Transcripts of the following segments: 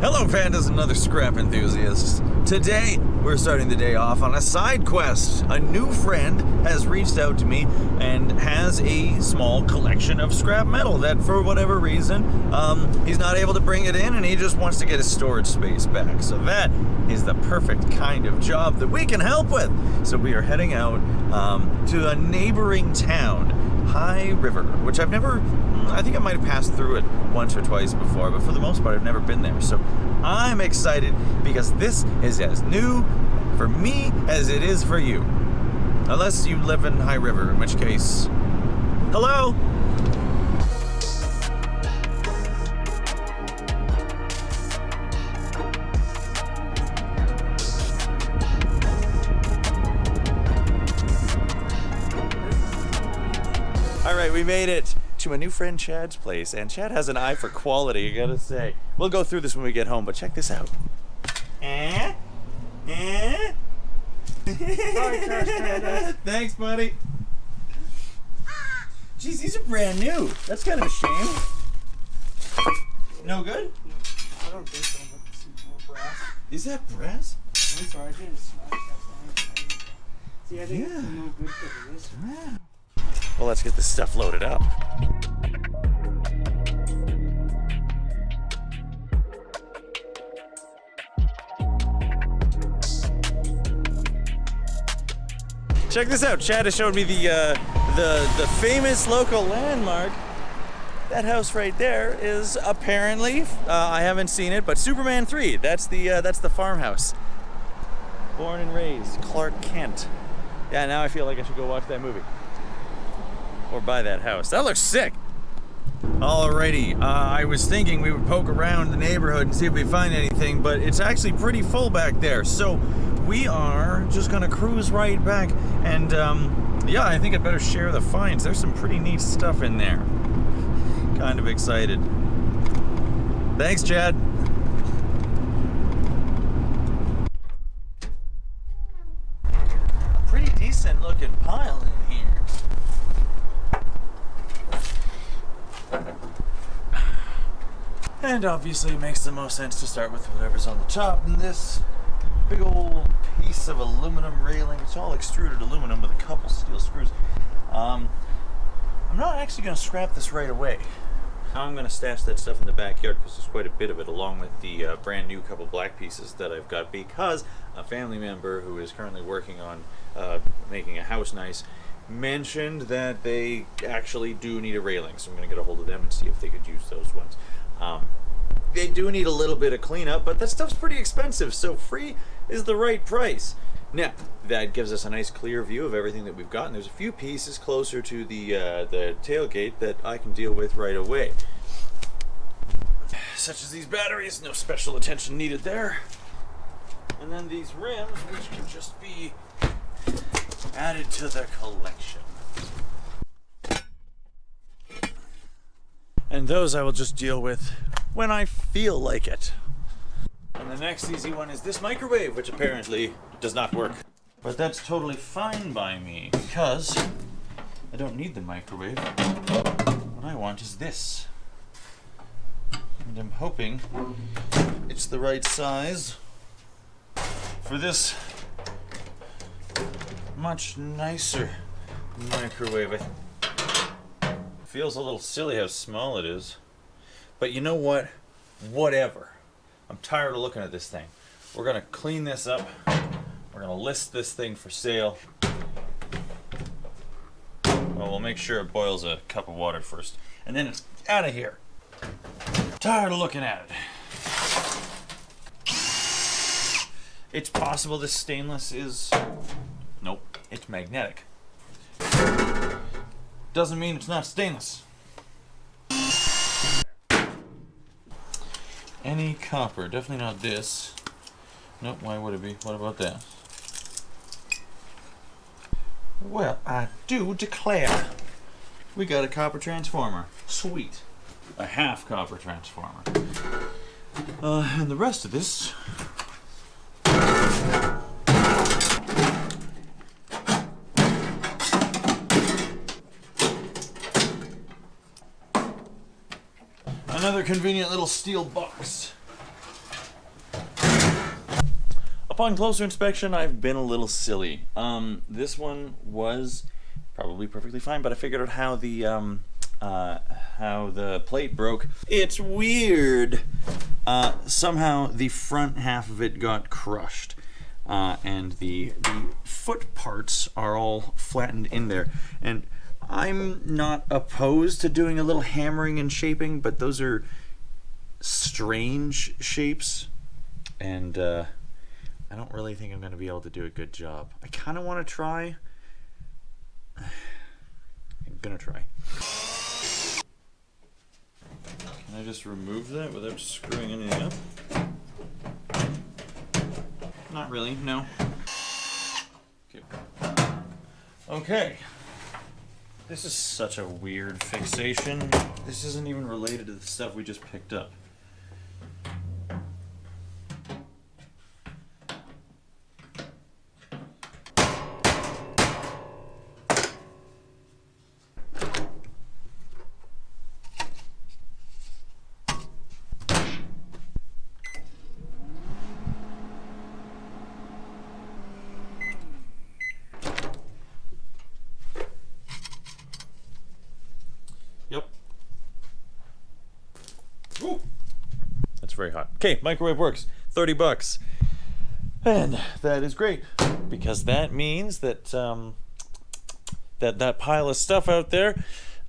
Hello pandas and other scrap enthusiasts. Today, we're starting the day off on a side quest. A new friend has reached out to me and has a small collection of scrap metal that for whatever reason, he's not able to bring it in and he just wants to get his storage space back. So that is the perfect kind of job that we can help with. So we are heading out to a neighboring town, High River, which I think I might have passed through it once or twice before, but for the most part I've never been there. So I'm excited because this is as new for me as it is for you. Unless you live in High River, in which case, hello? All right, we made it to a new friend Chad's place, and Chad has an eye for quality, I gotta say. We'll go through this when we get home, but check this out. Thanks, buddy. Jeez, these are brand new. That's kind of a shame. No good? I don't think so, but this is more brass. Is that brass? I'm sorry, I didn't smash that. See, I think it's no good for this. Yeah. Well, let's get this stuff loaded up. Check this out. Chad has showed me the famous local landmark. That house right there is apparently, I haven't seen it, but Superman 3. That's the farmhouse. Born and raised, Clark Kent. Yeah, now I feel like I should go watch that movie. Or buy that house. That looks sick. Alrighty, I was thinking we would poke around the neighborhood and see if we find anything, but it's actually pretty full back there. So we are just gonna cruise right back, and yeah, I think I'd better share the finds. There's some pretty neat stuff in there. Kind of excited. Thanks, Chad. A pretty decent looking pile in here. And obviously it makes the most sense to start with whatever's on the top. And this big old piece of aluminum railing, it's all extruded aluminum with a couple steel screws. I'm not actually going to scrap this right away. I'm going to stash that stuff in the backyard because there's quite a bit of it, along with the brand new couple black pieces that I've got, because a family member who is currently working on making a house nice mentioned that they actually do need a railing, so I'm going to get a hold of them and see if they could use those ones. They do need a little bit of cleanup, but that stuff's pretty expensive, so free is the right price. Now, that gives us a nice clear view of everything that we've got, and there's a few pieces closer to the tailgate that I can deal with right away. Such as these batteries, no special attention needed there. And then these rims, which can just be added to the collection. And those I will just deal with when I feel like it. And the next easy one is this microwave, which apparently does not work. But that's totally fine by me, because I don't need the microwave. What I want is this. And I'm hoping it's the right size for this much nicer microwave. It feels a little silly how small it is. But you know what? Whatever. I'm tired of looking at this thing. We're gonna clean this up. We're gonna list this thing for sale. Well, we'll make sure it boils a cup of water first. And then it's out of here. Tired of looking at it. It's possible this stainless is... Nope, it's magnetic. Doesn't mean it's not stainless. Any copper, definitely not this. Nope, why would it be? What about that? Well, I do declare. We got a copper transformer. Sweet. A half copper transformer. And the rest of this... Another convenient little steel box. upon closer inspection, I've been a little silly. This one was probably perfectly fine, but I figured out how the plate broke. It's weird. Somehow the front half of it got crushed, and the foot parts are all flattened in there. And I'm not opposed to doing a little hammering and shaping, but those are strange shapes, and I don't really think I'm going to be able to do a good job. I kind of want to try. I'm going to try. Can I just remove that without screwing anything up? Not really, no. Okay. Okay. This is such a weird fixation. This isn't even related to the stuff we just picked up. Yep. Ooh. That's very hot. Okay, microwave works. $30. And that is great, because that means that that pile of stuff out there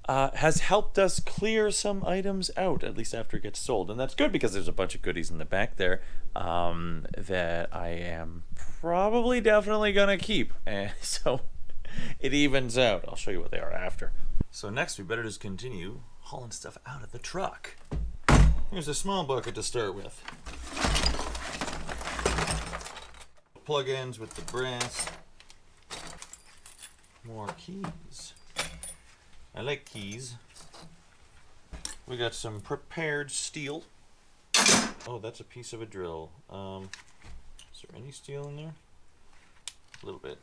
has helped us clear some items out, at least after it gets sold. And that's good, because there's a bunch of goodies in the back there that I am probably definitely gonna keep. And so it evens out. I'll show you what they are after. So next we better just continue hauling stuff out of the truck. Here's a small bucket to start with. Plug-ins with the brass. More keys. I like keys. We got some prepared steel. Oh, that's a piece of a drill. Is there any steel in there? A little bit.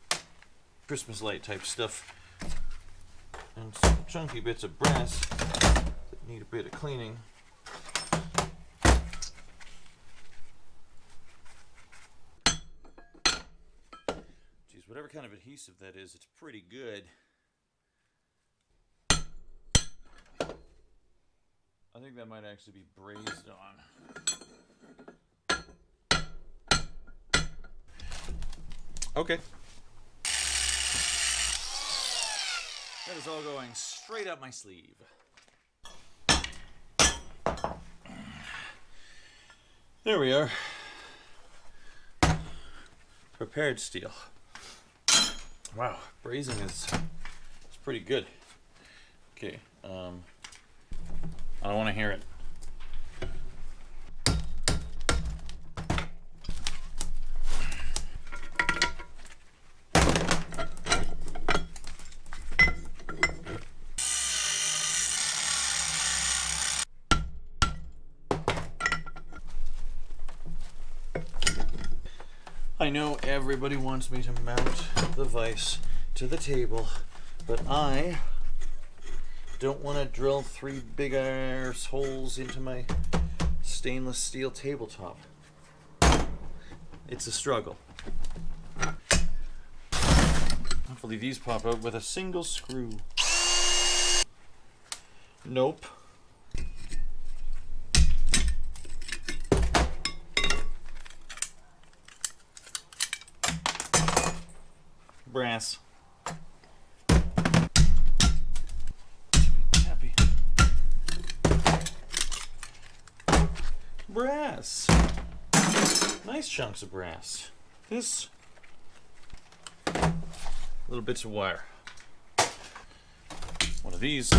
Christmas light type stuff. And some chunky bits of brass that need a bit of cleaning. Geez, whatever kind of adhesive that is, it's pretty good. I think that might actually be brazed on. Okay. That is all going straight up my sleeve. There we are. Prepared steel. Wow, brazing is pretty good. Okay, I don't want to hear it. I know everybody wants me to mount the vise to the table, but I don't want to drill 3 big ass holes into my stainless steel tabletop. It's a struggle. Hopefully these pop out with a single screw. Nope. Brass. Happy. Brass. Nice chunks of brass. This. Little bits of wire. One of these.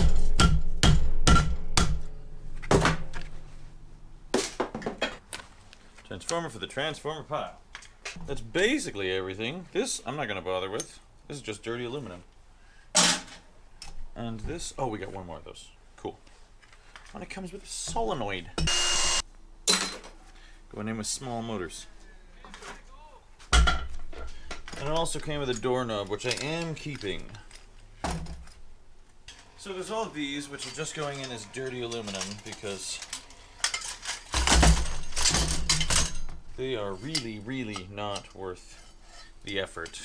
Transformer for the transformer pile. That's basically everything. This I'm not going to bother with. This is just dirty aluminum. And this, oh, we got one more of those. Cool. And it comes with a solenoid. Going in with small motors. And it also came with a doorknob, which I am keeping. So there's all of these, which are just going in as dirty aluminum because They are really, really not worth the effort.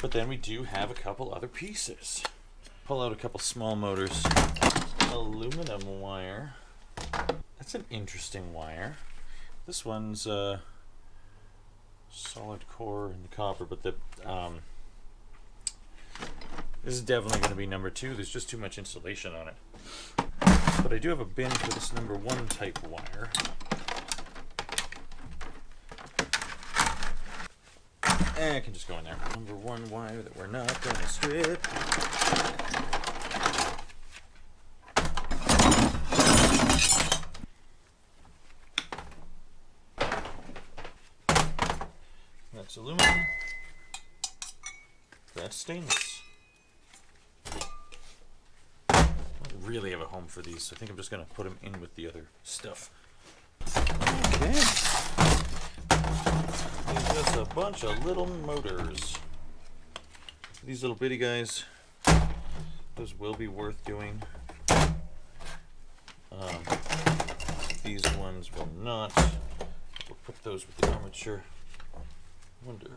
But then we do have a couple other pieces. Pull out a couple small motors. Aluminum wire. That's an interesting wire. This one's solid core and copper, but the this is definitely going to be number 2. There's just too much insulation on it. But I do have a bin for this number 1 type wire. And it can just go in there. Number 1 wire that we're not going to strip. That's aluminum. That's stainless. I don't really have a home for these, so I think I'm just going to put them in with the other stuff. Okay. There's just a bunch of little motors. These little bitty guys, those will be worth doing. These ones will not. We'll put those with the armature. Wonder.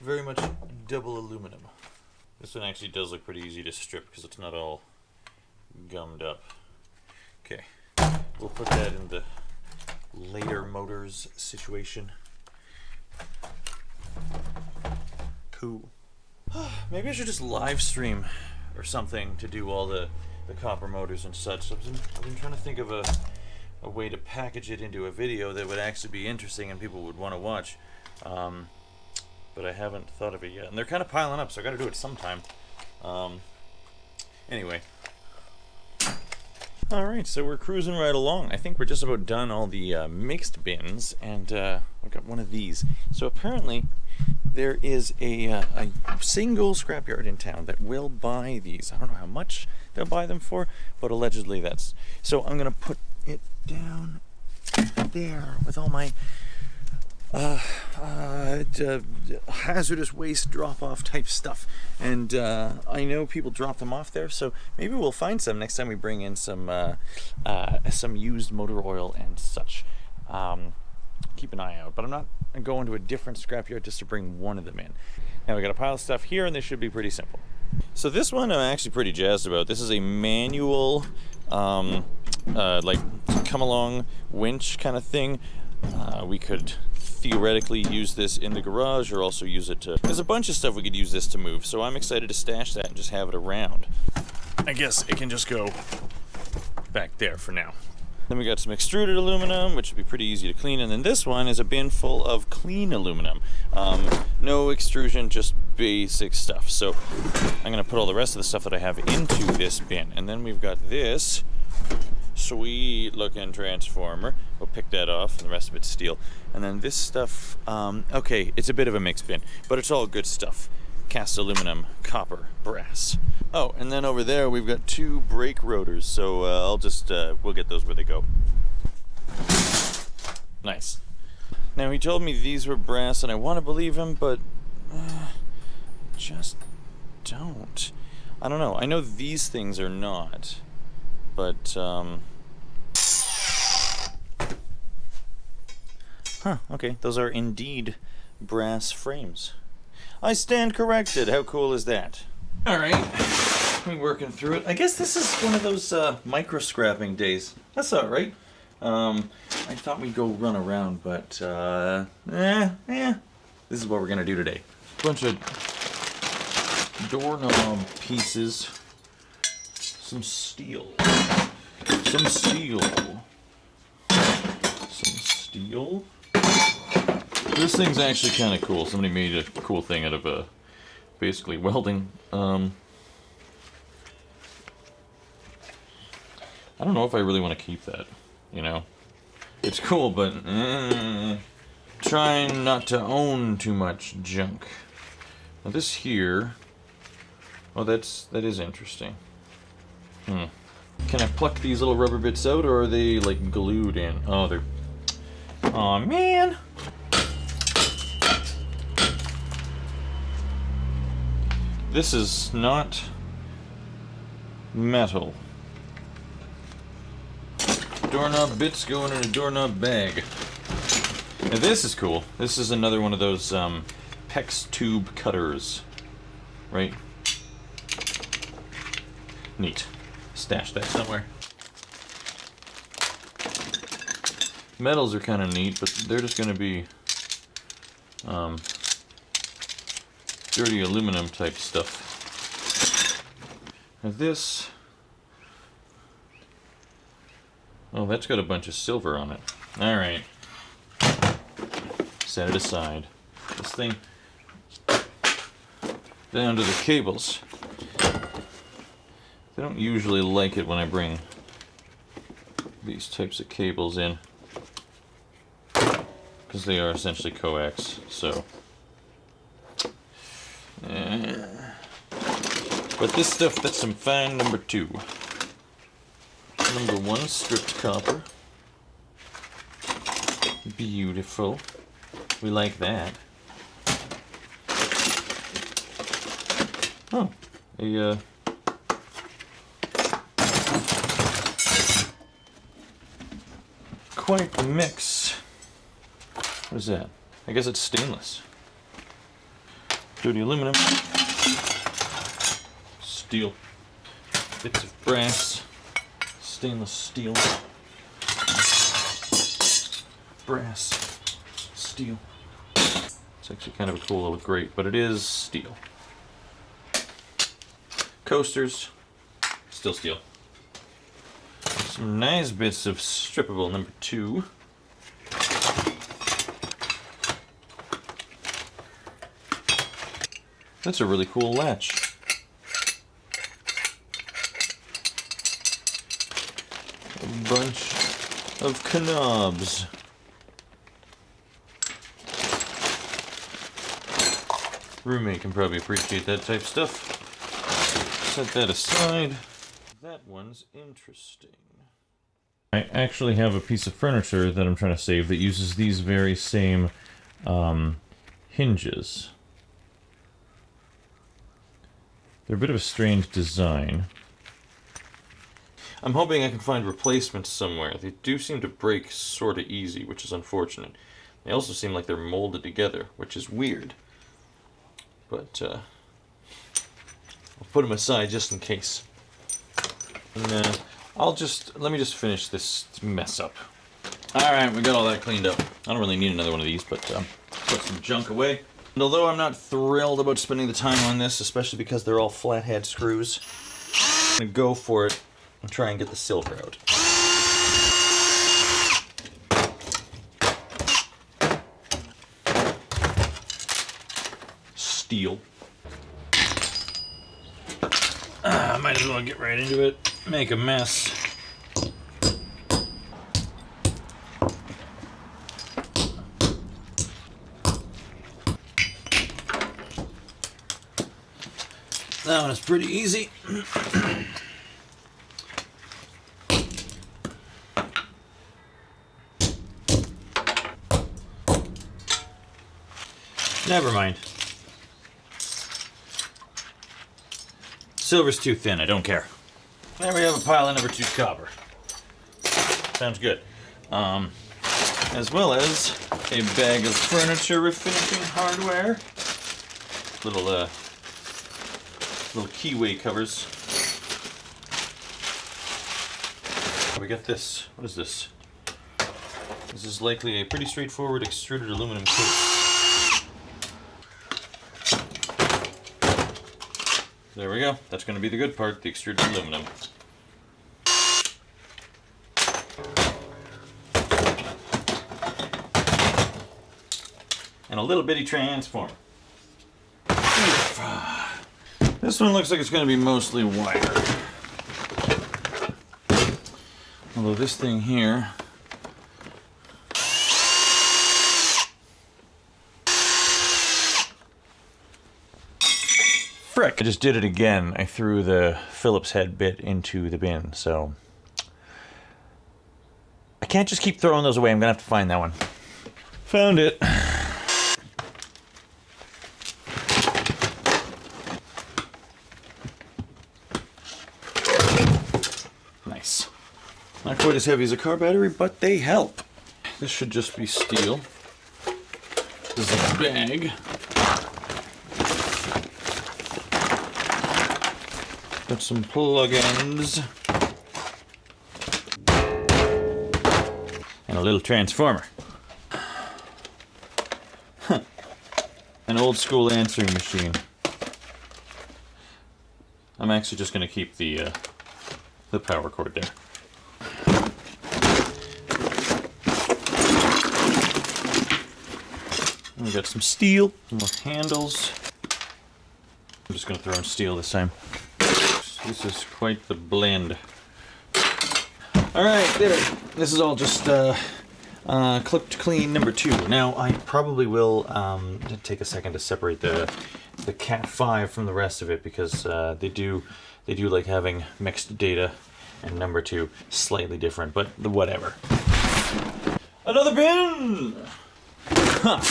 Very much double aluminum. This one actually does look pretty easy to strip because it's not all gummed up. Okay, we'll put that in the later motors situation. Cool. Maybe I should just live stream or something to do all the copper motors and such. I've been trying to think of a way to package it into a video that would actually be interesting and people would want to watch. But I haven't thought of it yet. And they're kind of piling up, so I got to do it sometime. Anyway. Alright, so we're cruising right along. I think we're just about done all the mixed bins, and I've got one of these. So apparently there is a single scrapyard in town that will buy these. I don't know how much they'll buy them for, but allegedly that's... So I'm going to put it down there with all my hazardous waste drop-off type stuff, and I know people drop them off there, so maybe we'll find some next time we bring in some used motor oil and such. Keep an eye out, but I'm not going to a different scrapyard just to bring one of them in. Now we got a pile of stuff here, and this should be pretty simple. So this one I'm actually pretty jazzed about. This is a manual like come along winch kind of thing. We could theoretically use this in the garage or also use it to... There's a bunch of stuff we could use this to move, so I'm excited to stash that and just have it around. I guess it can just go back there for now. Then we got some extruded aluminum, which would be pretty easy to clean, and then this one is a bin full of clean aluminum. No extrusion, just basic stuff. So I'm going to put all the rest of the stuff that I have into this bin, and then we've got this sweet looking transformer. We'll pick that off, and the rest of it's steel. And then this stuff, okay, it's a bit of a mixed bin, but it's all good stuff. Cast aluminum, copper, brass. Oh, and then over there we've got 2 brake rotors, so I'll just, we'll get those where they go. Nice. Now he told me these were brass, and I want to believe him, but just don't. I don't know. I know these things are not, but huh, okay, those are indeed brass frames. I stand corrected. How cool is that? Alright, we're working through it. I guess this is one of those micro scrapping days. That's alright. I thought we'd go run around, but this is what we're gonna do today. Bunch of doorknob pieces. Some steel. Some steel. Some steel. This thing's actually kind of cool. Somebody made a cool thing out of basically welding. I don't know if I really want to keep that, you know. It's cool, but trying not to own too much junk. Now this here, oh, that is interesting. Can I pluck these little rubber bits out, or are they like glued in? Oh, they're... Aw, man! This is not metal. Doorknob bits going in a doorknob bag. Now this is cool. This is another one of those PEX tube cutters. Right? Neat. Stash that somewhere. Metals are kind of neat, but they're just going to be dirty aluminum type stuff. Now this, oh, that's got a bunch of silver on it. Alright. Set it aside. This thing, down to the cables. They don't usually like it when I bring these types of cables in, because they are essentially coax, so. But this stuff, that's some fine number 2. Number 1, stripped copper. Beautiful. We like that. Oh, a quite a mix. What is that? I guess it's stainless. Dirty aluminum. Steel. Bits of brass. Stainless steel. Brass. Steel. It's actually kind of a cool little grate, but it is steel. Coasters. Still steel. Some nice bits of strippable number 2. That's a really cool latch. A bunch of knobs. Roommate can probably appreciate that type stuff. Set that aside. That one's interesting. I actually have a piece of furniture that I'm trying to save that uses these very same hinges. They're a bit of a strange design. I'm hoping I can find replacements somewhere. They do seem to break sort of easy, which is unfortunate. They also seem like they're molded together, which is weird. But I'll put them aside just in case. And let me just finish this mess up. Alright, we got all that cleaned up. I don't really need another one of these, but put some junk away. And although I'm not thrilled about spending the time on this, especially because they're all flathead screws, I'm gonna go for it and try and get the silver out. Steel. Might as well get right into it. Make a mess. That one is pretty easy. Never mind. Silver's too thin, I don't care. There we have a pile of number 2 copper. Sounds good. As well as a bag of furniture refinishing hardware. Little keyway covers. We got this. What is this? This is likely a pretty straightforward extruded aluminum case. There we go. That's going to be the good part, the extruded aluminum. And a little bitty transformer. This one looks like it's going to be mostly wire. Although this thing here... Frick! I just did it again. I threw the Phillips head bit into the bin, so... I can't just keep throwing those away. I'm going to have to find that one. Found it. Not quite as heavy as a car battery, but they help. This should just be steel. This is a bag. Got some plug-ins. And a little transformer. An old school answering machine. I'm actually just going to keep the power cord there. And we got some steel, some more handles. I'm just going to throw in steel this time. This is quite the blend. Alright, there. This is all just clipped clean number 2. Now, I probably will take a second to separate the Cat 5 from the rest of it, because they do like having mixed data, and number 2 slightly different, but whatever. Another bin! Huh.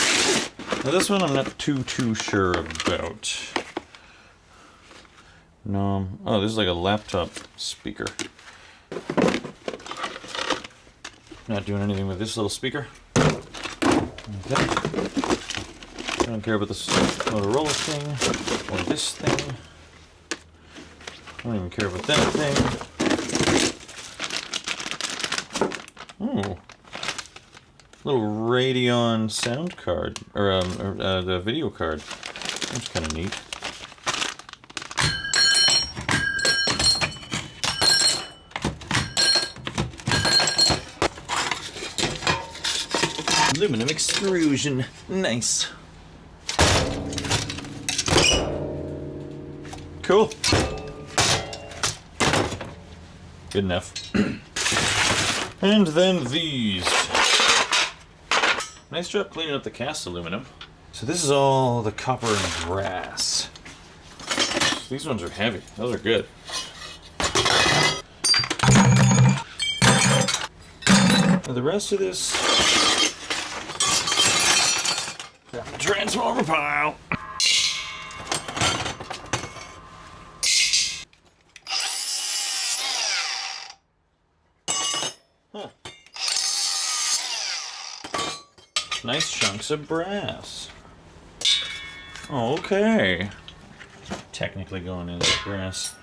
Now this one I'm not too sure about. No. Oh, this is like a laptop speaker. Not doing anything with this little speaker. Okay. Don't care about this Motorola thing or this thing. I don't even care about that thing. Oh. Little Radeon sound card, or the video card. That's kind of neat. Aluminum extrusion. Nice. Cool. Good enough. And then these. Nice job cleaning up the cast aluminum. So this is all the copper and brass. These ones are heavy. Those are good. Now the rest of this... transformer pile! Huh. Nice chunks of brass. Okay. Technically going into the brass.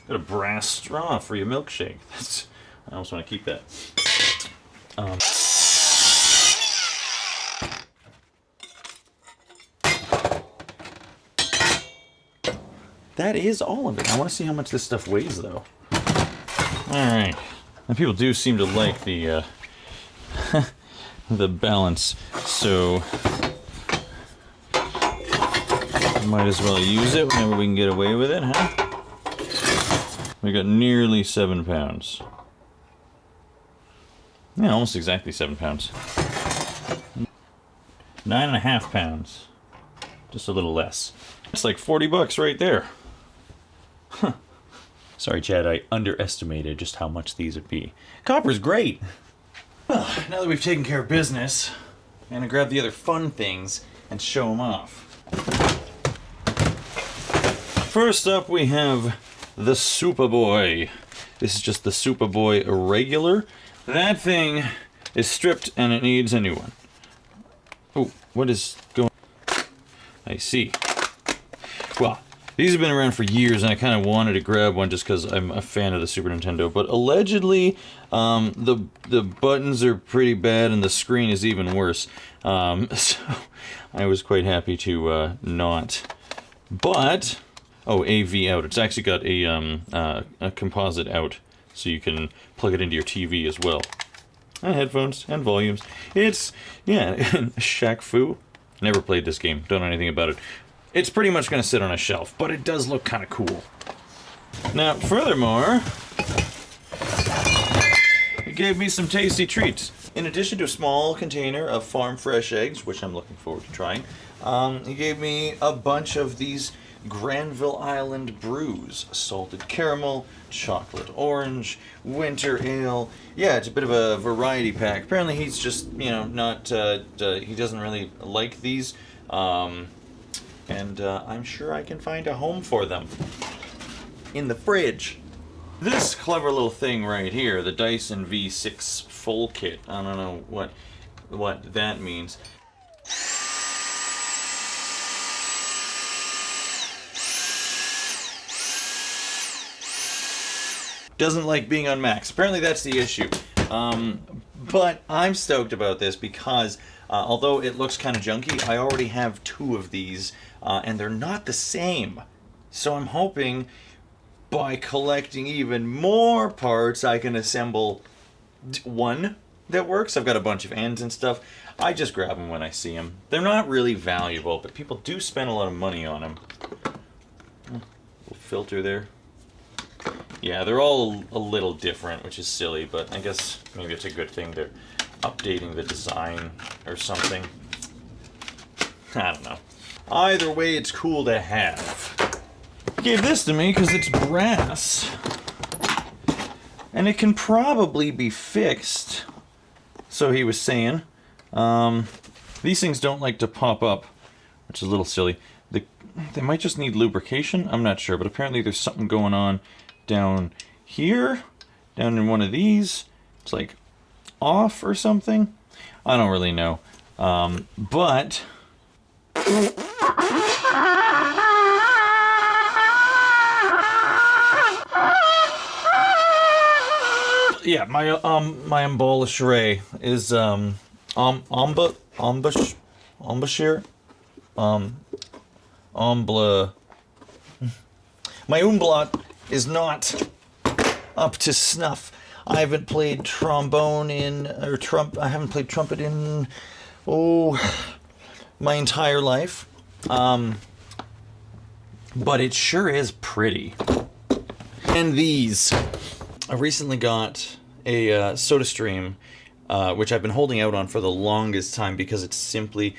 Got a brass straw for your milkshake. I almost want to keep that. That is all of it. I want to see how much this stuff weighs, though. Alright. And people do seem to like the the balance, so might as well use it whenever we can get away with it, huh? We got nearly 7 pounds. Yeah, almost exactly 7 pounds. 9.5 pounds. Just a little less. It's like 40 bucks right there. Huh. Sorry, Chad, I underestimated just how much these would be. Copper's great! Well, now that we've taken care of business, I'm gonna grab the other fun things and show them off. First up, we have the Superboy. This is just the Superboy Irregular. That thing is stripped and it needs a new one. Oh, what is going on? I see. Well, these have been around for years, and I kind of wanted to grab one just because I'm a fan of the Super Nintendo. But allegedly, the buttons are pretty bad, and the screen is even worse. So I was quite happy to not. But oh, AV out. It's actually got a composite out, so you can plug it into your TV as well. And headphones and volumes. It's Shaq Fu. Never played this game. Don't know anything about it. It's pretty much going to sit on a shelf, but it does look kind of cool. Now, furthermore, it gave me some tasty treats. In addition to a small container of farm fresh eggs, which I'm looking forward to trying, he gave me a bunch of these Granville Island brews. Salted caramel, chocolate orange, winter ale. Yeah, it's a bit of a variety pack. Apparently he's just, not, he doesn't really like these. And I'm sure I can find a home for them in the fridge. This clever little thing right here, the Dyson V6 full kit, I don't know what that means. Doesn't like being on max. Apparently that's the issue. But I'm stoked about this because although it looks kind of junky, I already have 2 of these and they're not the same. So I'm hoping by collecting even more parts I can assemble one that works. I've got a bunch of ends and stuff. I just grab them when I see them. They're not really valuable, but people do spend a lot of money on them. Little filter there. Yeah, they're all a little different, which is silly, but I guess maybe it's a good thing they're updating the design or something. I don't know. Either way, it's cool to have. He gave this to me because it's brass. And it can probably be fixed. So he was saying. These things don't like to pop up, which is a little silly. They might just need lubrication. I'm not sure, but apparently there's something going on down here, down in one of these. It's like off or something. I don't really know. But yeah, my embouchure is my umlaut is not up to snuff. I haven't played trombone I haven't played trumpet in, my entire life. But it sure is pretty. And these, I recently got a SodaStream, which I've been holding out on for the longest time because it's simply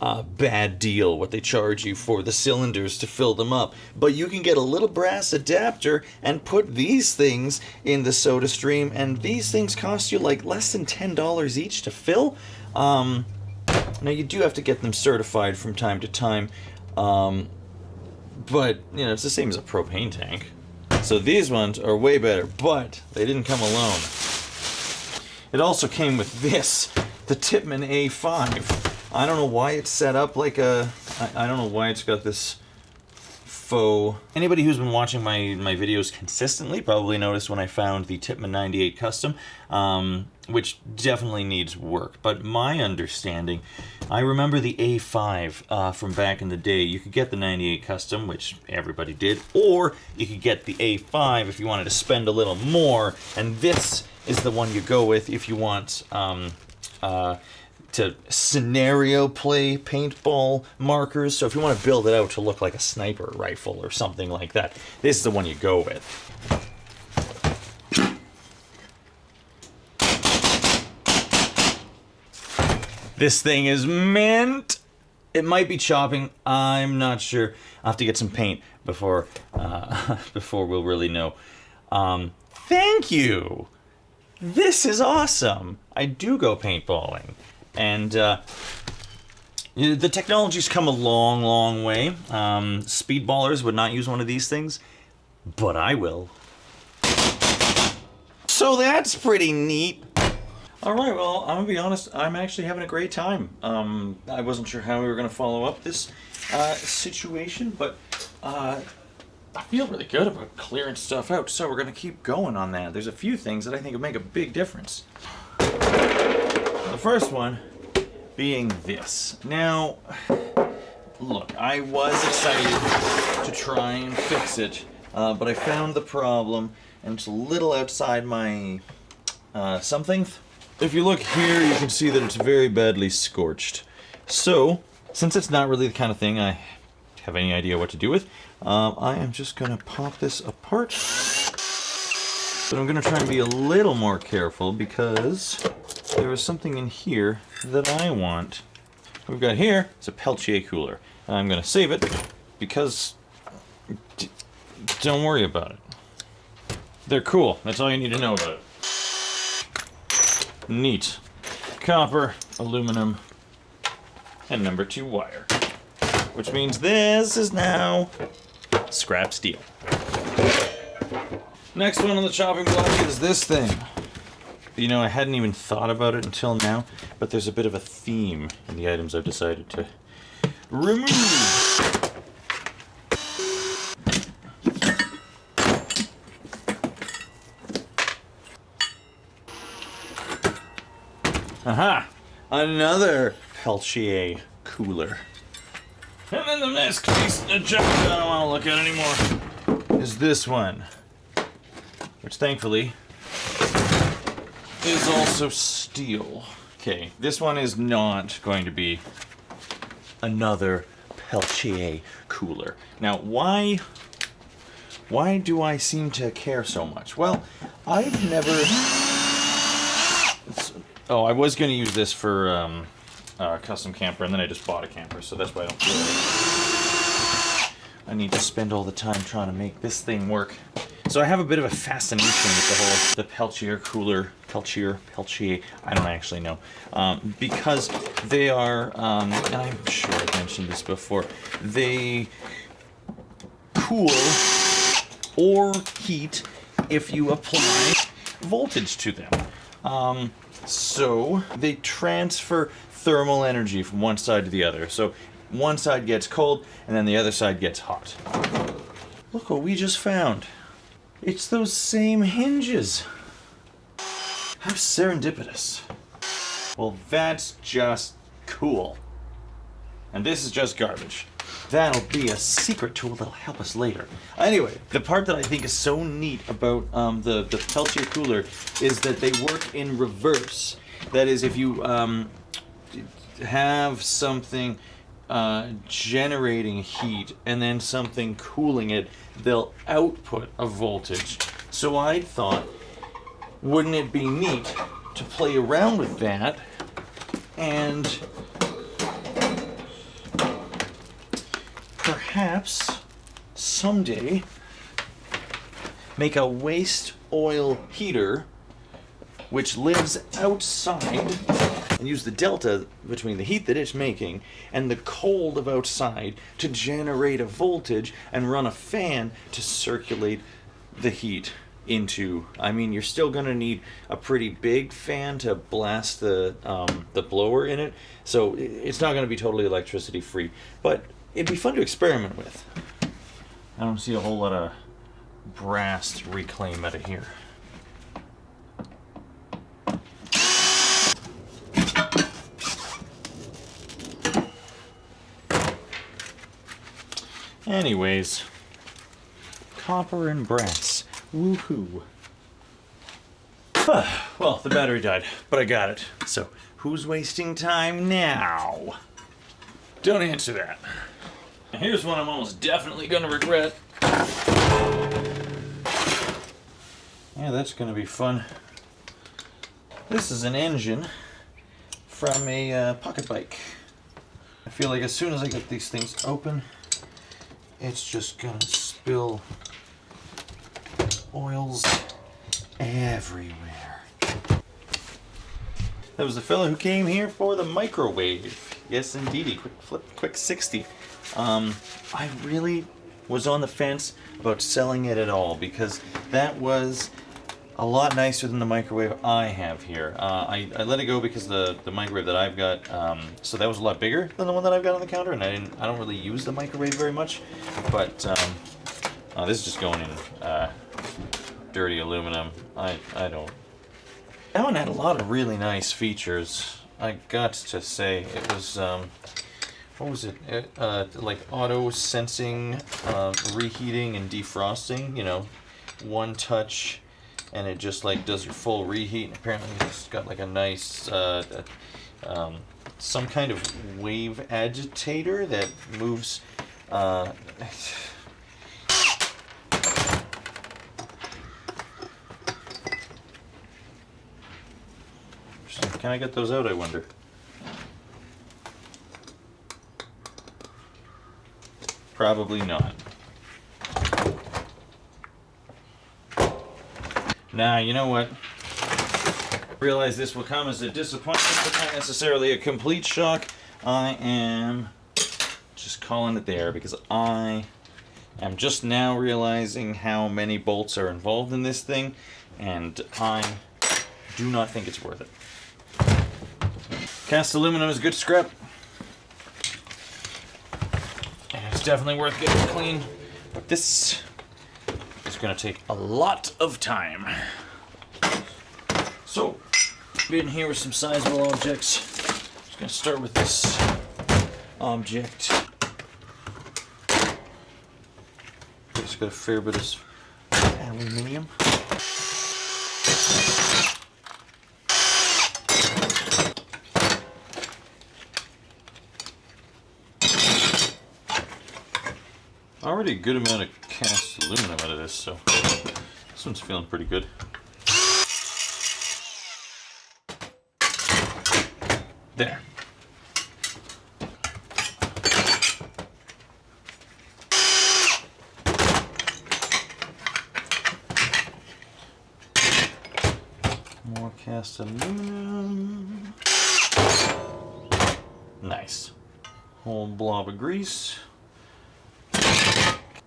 a bad deal what they charge you for the cylinders to fill them up. But you can get a little brass adapter and put these things in the SodaStream, and these things cost you like less than $10 each to fill. Now you do have to get them certified from time to time, but you know, it's the same as a propane tank. So these ones are way better, but they didn't come alone. It also came with this, the Tippmann A5. I don't know why it's set up like a... I don't know why it's got this faux... Anybody who's been watching my videos consistently probably noticed when I found the Tippmann 98 Custom, which definitely needs work. But my understanding, I remember the A5 from back in the day. You could get the 98 Custom, which everybody did, or you could get the A5 if you wanted to spend a little more, and this is the one you go with if you want... to scenario play paintball markers. So if you want to build it out to look like a sniper rifle or something like that, this is the one you go with. This thing is mint. It might be chopping. I'm not sure. I'll have to get some paint before we'll really know. Thank you. This is awesome. I do go paintballing. And the technology's come a long, long way. Speedballers would not use one of these things, but I will. So that's pretty neat. All right, well, I'm gonna be honest, I'm actually having a great time. I wasn't sure how we were gonna follow up this situation, but I feel really good about clearing stuff out, so we're gonna keep going on that. There's a few things that I think would make a big difference. The first one being this. Now, look, I was excited to try and fix it, but I found the problem, and it's a little outside my something. If you look here, you can see that it's very badly scorched. So, since it's not really the kind of thing I have any idea what to do with, I am just gonna pop this apart. But I'm gonna try and be a little more careful because there is something in here that I want. What we've got here is a Peltier cooler. I'm gonna save it because don't worry about it. They're cool. That's all you need to know about it. Neat. Copper, aluminum, and number 2 wire. Which means this is now scrap steel. Next one on the chopping block is this thing. You know, I hadn't even thought about it until now, but there's a bit of a theme in the items I've decided to remove. Aha! Another Peltier cooler. And then the next piece of junk I don't want to look at anymore is this one, which thankfully is also steel. Okay, this one is not going to be another Peltier cooler. Now, why do I seem to care so much? Well, I've never... Oh, I was going to use this for a custom camper, and then I just bought a camper, so that's why I don't feel like I need to spend all the time trying to make this thing work. So I have a bit of a fascination with the Peltier cooler, Peltier, I don't actually know, because they are, and I'm sure I've mentioned this before, they cool or heat if you apply voltage to them. So they transfer thermal energy from one side to the other. So one side gets cold and then the other side gets hot. Look what we just found. It's those same hinges. How serendipitous. Well, that's just cool. And this is just garbage. That'll be a secret tool that'll help us later. Anyway, the part that I think is so neat about the Peltier cooler is that they work in reverse. That is, if you have something generating heat and then something cooling it, they'll output a voltage. So I thought, wouldn't it be neat to play around with that and perhaps someday make a waste oil heater which lives outside and use the delta between the heat that it's making and the cold of outside to generate a voltage and run a fan to circulate the heat into. I mean, you're still going to need a pretty big fan to blast the blower in it, so it's not going to be totally electricity free, but it'd be fun to experiment with. I don't see a whole lot of brass to reclaim out of here. Anyways, copper and brass. Woohoo. Well, the battery died, but I got it. So, who's wasting time now? Don't answer that. Here's one I'm almost definitely gonna regret. Yeah, that's gonna be fun. This is an engine from a pocket bike. I feel like as soon as I get these things open, it's just gonna spill oils everywhere. That was the fellow who came here for the microwave. Yes, indeedy. Quick 60. I really was on the fence about selling it at all because that was a lot nicer than the microwave I have here. I let it go because the microwave that I've got, so that was a lot bigger than the one that I've got on the counter, and I don't really use the microwave very much. But this is just going in dirty aluminum. I don't. That one had a lot of really nice features. I got to say, it was what was it? Like auto sensing, reheating and defrosting. You know, one touch, and it just like does your full reheat. And apparently, it's got like a nice some kind of wave agitator that moves. Can I get those out, I wonder? Probably not. Nah, you know what? Realize this will come as a disappointment, but not necessarily a complete shock. I am just calling it there because I I'm just now realizing how many bolts are involved in this thing, and I do not think it's worth it. Cast aluminum is good scrap, and it's definitely worth getting clean, but this is going to take a lot of time. So, in here with some sizable objects. Just going to start with this object. It's got a fair bit of aluminium. Already a good amount of cast aluminum out of this, so this one's feeling pretty good. There. More cast aluminum. Nice. Whole blob of grease.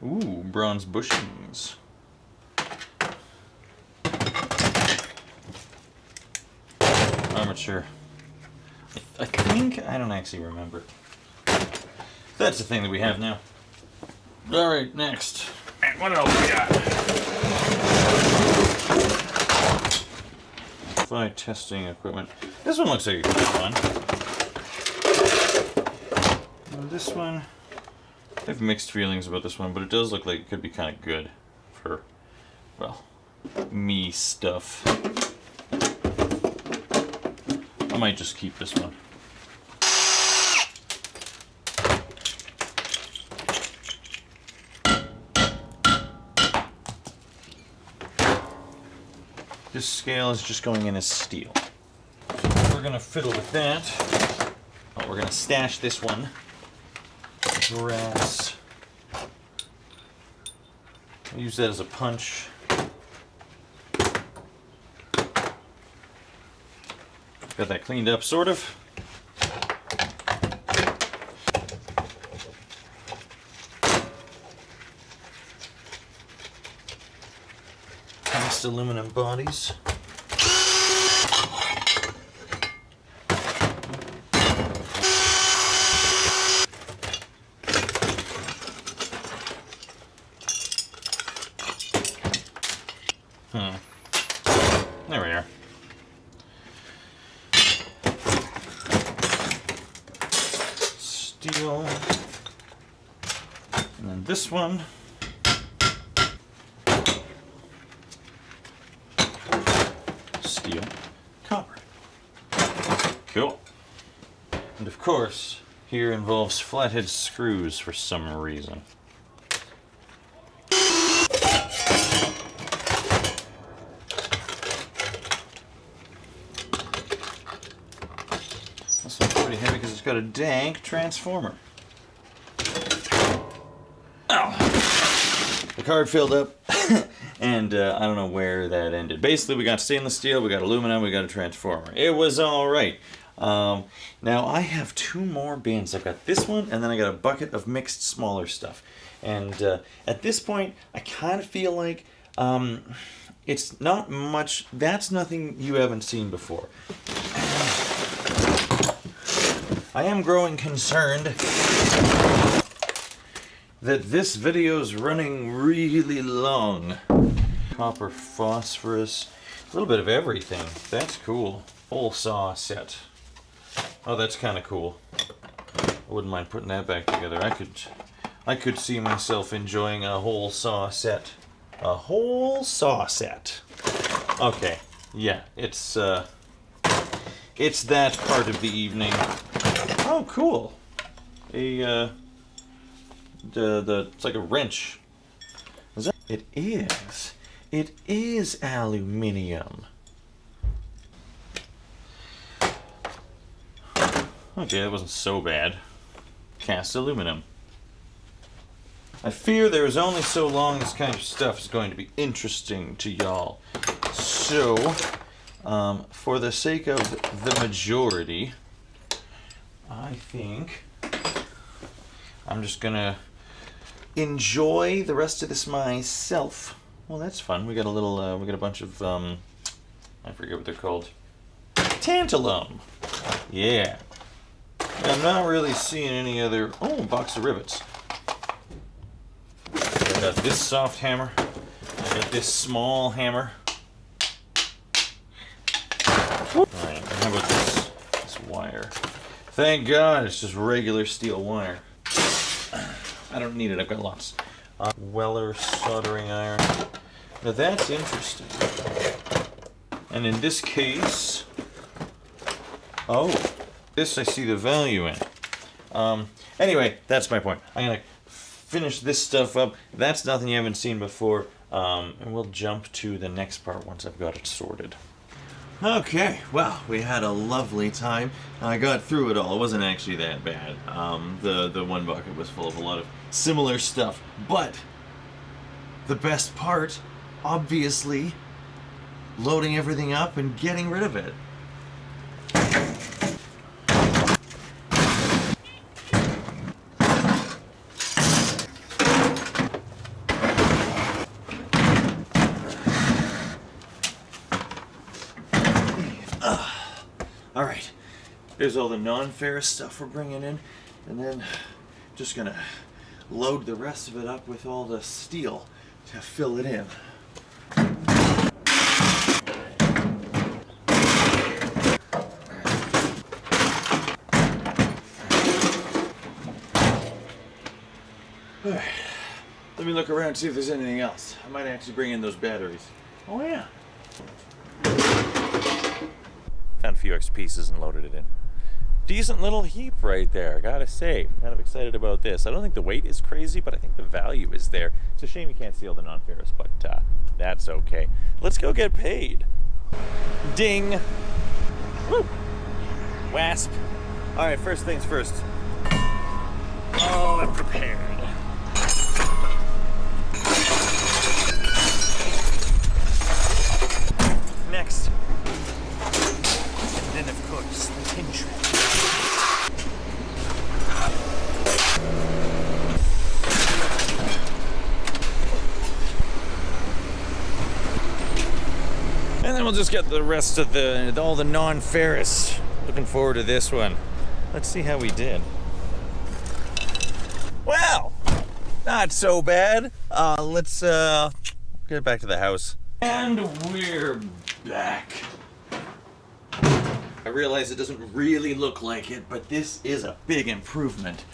Ooh, bronze bushings. Armature. I think, I don't actually remember. That's the thing that we have now. Alright, next. And what else we got? Flight testing equipment. This one looks like a good one. This one, I have mixed feelings about this one, but it does look like it could be kind of good for, well, me stuff. I might just keep this one. This scale is just going in as steel. So we're gonna fiddle with that. Oh, we're gonna stash this one. Brass. I'll use that as a punch. Got that cleaned up, sort of. Cast aluminum bodies. There we are. Steel. And then this one. Steel. Copper. Cool. And of course, here involves flathead screws for some reason. This one's pretty heavy because it's got a dank transformer. Oh! The card filled up, and I don't know where that ended. Basically, we got stainless steel, we got aluminum, we got a transformer. It was all right. Now I have two more bins. I've got this one, and then I got a bucket of mixed smaller stuff. And at this point, I kind of feel like it's not much. That's nothing you haven't seen before. I am growing concerned that this video's running really long. Copper phosphorus, a little bit of everything. That's cool. Whole saw set. Oh, that's kind of cool. I wouldn't mind putting that back together. I could see myself enjoying a whole saw set. A whole saw set. Okay, yeah, it's that part of the evening. Oh, cool. It's like a wrench. Is that? It is. It is aluminium. Okay, that wasn't so bad. Cast aluminum. I fear there is only so long this kind of stuff is going to be interesting to y'all. So, for the sake of the majority, I think I'm just gonna enjoy the rest of this myself. Well, that's fun. We got a little, we got a bunch of, I forget what they're called. Tantalum. Yeah. I'm not really seeing any other, oh, a box of rivets. I got this soft hammer. I got this small hammer. Alright, how about this wire? Thank God it's just regular steel wire. I don't need it, I've got lots. Weller soldering iron. Now that's interesting. And in this case, oh, this I see the value in. Anyway, that's my point. I'm gonna finish this stuff up. That's nothing you haven't seen before. And we'll jump to the next part once I've got it sorted. Okay, well, we had a lovely time. I got through it all. It wasn't actually that bad. The one bucket was full of a lot of similar stuff. But the best part, obviously, loading everything up and getting rid of it. Alright, here's all the non-ferrous stuff we're bringing in, and then just gonna load the rest of it up with all the steel to fill it in. Alright, let me look around and see if there's anything else. I might actually bring in those batteries. Oh yeah. Found a few extra pieces and loaded it in. Decent little heap right there, gotta say. Kind of excited about this. I don't think the weight is crazy, but I think the value is there. It's a shame you can't see all the non-ferrous, but that's okay. Let's go get paid. Ding. Woo. Wasp. All right, first things first. Oh, I'm prepared. Next. Then, of course, the tin tray. And then we'll just get the rest of all the non-ferrous. Looking forward to this one. Let's see how we did. Well, not so bad. Let's get back to the house. And we're back. I realize it doesn't really look like it, but this is a big improvement.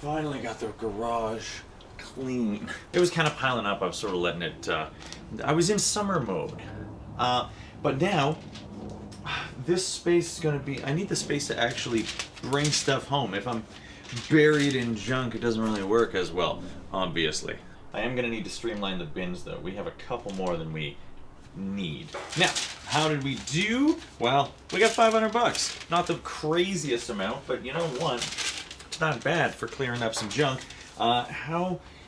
Finally got the garage clean. It was kind of piling up. I was sort of letting it, I was in summer mode. But now, this space is going to be, I need the space to actually bring stuff home. If I'm buried in junk, it doesn't really work as well, obviously. I am going to need to streamline the bins, though. We have a couple more than we need. Now, how did we do? Well, we got 500 bucks. Not the craziest amount, but you know what? It's not bad for clearing up some junk.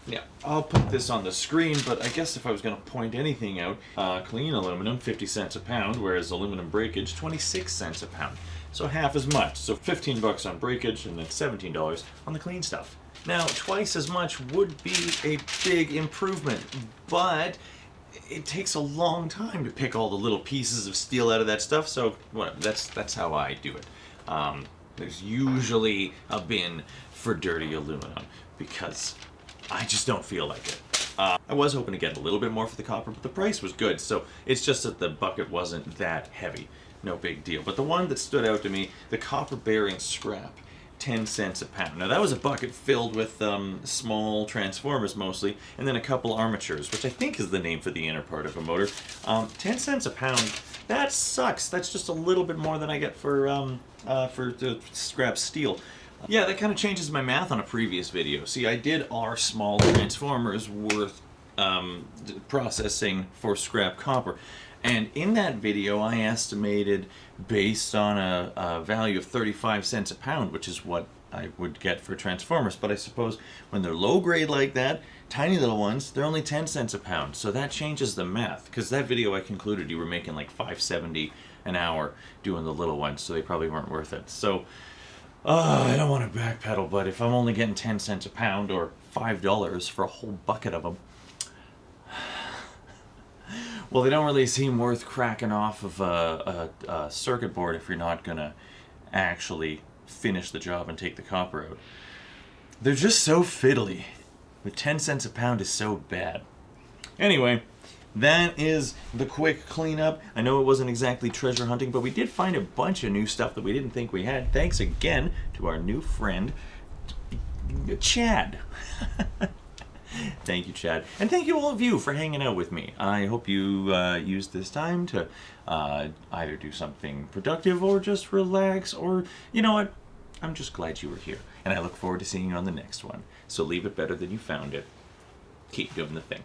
Yeah, I'll put this on the screen, but I guess if I was going to point anything out, clean aluminum, 50 cents a pound, whereas aluminum breakage, 26 cents a pound. So half as much. So 15 bucks on breakage and then $17 on the clean stuff. Now, twice as much would be a big improvement, but it takes a long time to pick all the little pieces of steel out of that stuff, so well, that's how I do it. There's usually a bin for dirty aluminum because I just don't feel like it. I was hoping to get a little bit more for the copper, but the price was good, so it's just that the bucket wasn't that heavy. No big deal. But the one that stood out to me, the copper bearing scrap, 10 cents a pound. Now that was a bucket filled with small transformers mostly, and then a couple armatures, which I think is the name for the inner part of a motor. 10 cents a pound, that sucks. That's just a little bit more than I get for the scrap steel. Yeah, that kind of changes my math on a previous video. See, I did our small transformers worth processing for scrap copper. And in that video, I estimated based on a value of 35 cents a pound, which is what I would get for transformers. But I suppose when they're low grade like that, tiny little ones, they're only 10 cents a pound. So that changes the math. Because that video I concluded you were making like $5.70 an hour doing the little ones. So they probably weren't worth it. So I don't want to backpedal, but if I'm only getting 10 cents a pound or $5 for a whole bucket of them. Well, they don't really seem worth cracking off of a circuit board if you're not going to actually finish the job and take the copper out. They're just so fiddly. But 10 cents a pound is so bad. Anyway, that is the quick cleanup. I know it wasn't exactly treasure hunting, but we did find a bunch of new stuff that we didn't think we had. Thanks again to our new friend, Chad. Thank you, Chad. And thank you all of you for hanging out with me. I hope you used this time to either do something productive or just relax, or, you know what? I'm just glad you were here. And I look forward to seeing you on the next one. So leave it better than you found it. Keep doing the thing.